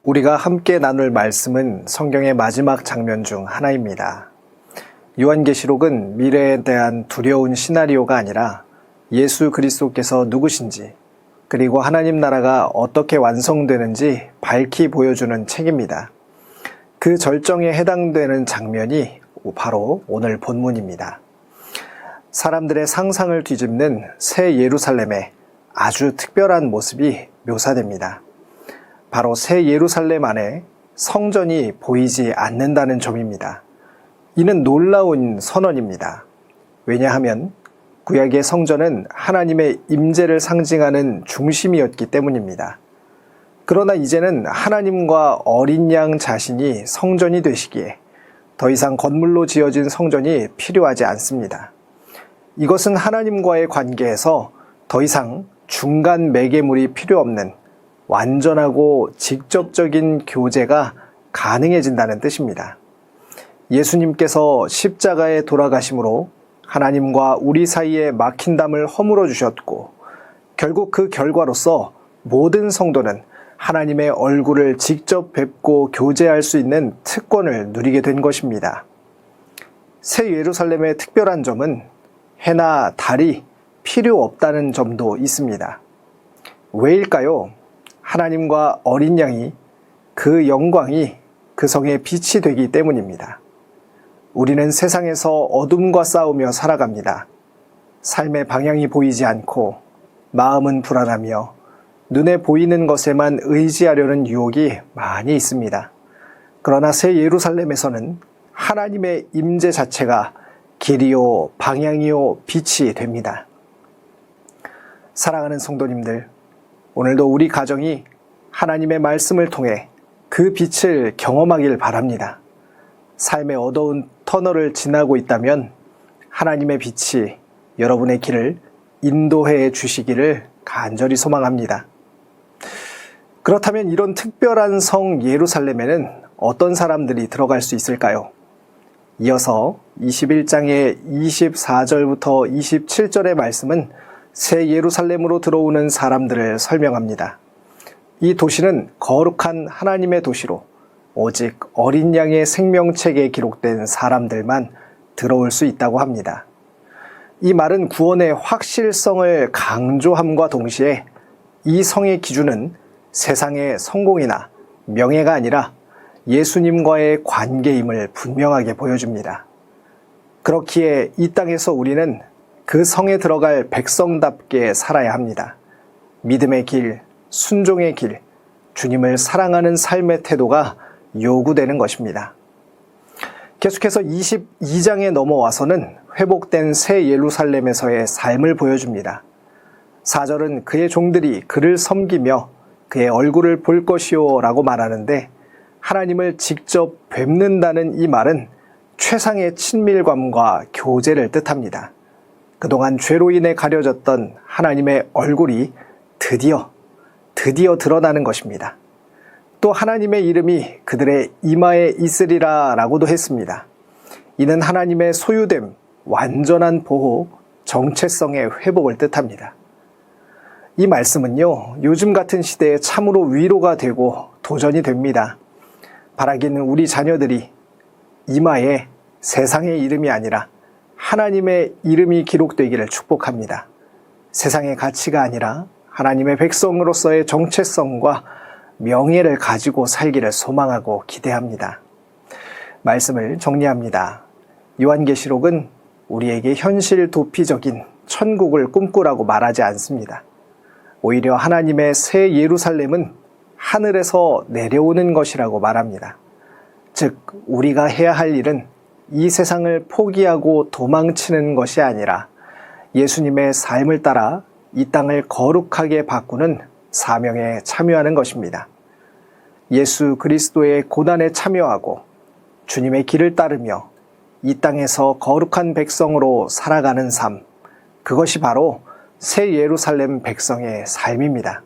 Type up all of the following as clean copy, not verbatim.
우리가 함께 나눌 말씀은 성경의 마지막 장면 중 하나입니다. 요한계시록은 미래에 대한 두려운 시나리오가 아니라 예수 그리스도께서 누구신지, 그리고 하나님 나라가 어떻게 완성되는지 밝히 보여주는 책입니다. 그 절정에 해당되는 장면이 바로 오늘 본문입니다. 사람들의 상상을 뒤집는 새 예루살렘의 아주 특별한 모습이 묘사됩니다. 바로 새 예루살렘 안에 성전이 보이지 않는다는 점입니다. 이는 놀라운 선언입니다. 왜냐하면 구약의 성전은 하나님의 임재를 상징하는 중심이었기 때문입니다. 그러나 이제는 하나님과 어린 양 자신이 성전이 되시기에 더 이상 건물로 지어진 성전이 필요하지 않습니다. 이것은 하나님과의 관계에서 더 이상 중간 매개물이 필요 없는 완전하고 직접적인 교제가 가능해진다는 뜻입니다. 예수님께서 십자가에 돌아가심으로 하나님과 우리 사이에 막힌 담을 허물어 주셨고, 결국 그 결과로서 모든 성도는 하나님의 얼굴을 직접 뵙고 교제할 수 있는 특권을 누리게 된 것입니다. 새 예루살렘의 특별한 점은 해나 달이 필요 없다는 점도 있습니다. 왜일까요? 하나님과 어린 양이, 그 영광이 그 성의 빛이 되기 때문입니다. 우리는 세상에서 어둠과 싸우며 살아갑니다. 삶의 방향이 보이지 않고 마음은 불안하며 눈에 보이는 것에만 의지하려는 유혹이 많이 있습니다. 그러나 새 예루살렘에서는 하나님의 임재 자체가 길이요, 방향이요, 빛이 됩니다. 사랑하는 성도님들, 오늘도 우리 가정이 하나님의 말씀을 통해 그 빛을 경험하길 바랍니다. 삶의 어두운 터널을 지나고 있다면 하나님의 빛이 여러분의 길을 인도해 주시기를 간절히 소망합니다. 그렇다면 이런 특별한 성 예루살렘에는 어떤 사람들이 들어갈 수 있을까요? 이어서 21장의 24절부터 27절의 말씀은 새 예루살렘으로 들어오는 사람들을 설명합니다. 이 도시는 거룩한 하나님의 도시로 오직 어린 양의 생명책에 기록된 사람들만 들어올 수 있다고 합니다. 이 말은 구원의 확실성을 강조함과 동시에 이 성의 기준은 세상의 성공이나 명예가 아니라 예수님과의 관계임을 분명하게 보여줍니다. 그렇기에 이 땅에서 우리는 그 성에 들어갈 백성답게 살아야 합니다. 믿음의 길, 순종의 길, 주님을 사랑하는 삶의 태도가 요구되는 것입니다. 계속해서 22장에 넘어와서는 회복된 새 예루살렘에서의 삶을 보여줍니다. 4절은 그의 종들이 그를 섬기며 그의 얼굴을 볼 것이요 라고 말하는데, 하나님을 직접 뵙는다는 이 말은 최상의 친밀감과 교제를 뜻합니다. 그동안 죄로 인해 가려졌던 하나님의 얼굴이 드디어 드러나는 것입니다. 또 하나님의 이름이 그들의 이마에 있으리라 라고도 했습니다. 이는 하나님의 소유됨, 완전한 보호, 정체성의 회복을 뜻합니다. 이 말씀은요, 요즘 같은 시대에 참으로 위로가 되고 도전이 됩니다. 바라기는 우리 자녀들이 이마에 세상의 이름이 아니라 하나님의 이름이 기록되기를 축복합니다. 세상의 가치가 아니라 하나님의 백성으로서의 정체성과 명예를 가지고 살기를 소망하고 기대합니다. 말씀을 정리합니다. 요한계시록은 우리에게 현실 도피적인 천국을 꿈꾸라고 말하지 않습니다. 오히려 하나님의 새 예루살렘은 하늘에서 내려오는 것이라고 말합니다. 즉, 우리가 해야 할 일은 이 세상을 포기하고 도망치는 것이 아니라 예수님의 삶을 따라 이 땅을 거룩하게 바꾸는 사명에 참여하는 것입니다. 예수 그리스도의 고난에 참여하고 주님의 길을 따르며 이 땅에서 거룩한 백성으로 살아가는 삶, 그것이 바로 새 예루살렘 백성의 삶입니다.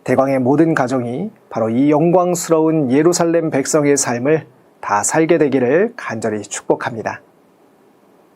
대광의 모든 가정이 바로 이 영광스러운 예루살렘 백성의 삶을 다 살게 되기를 간절히 축복합니다.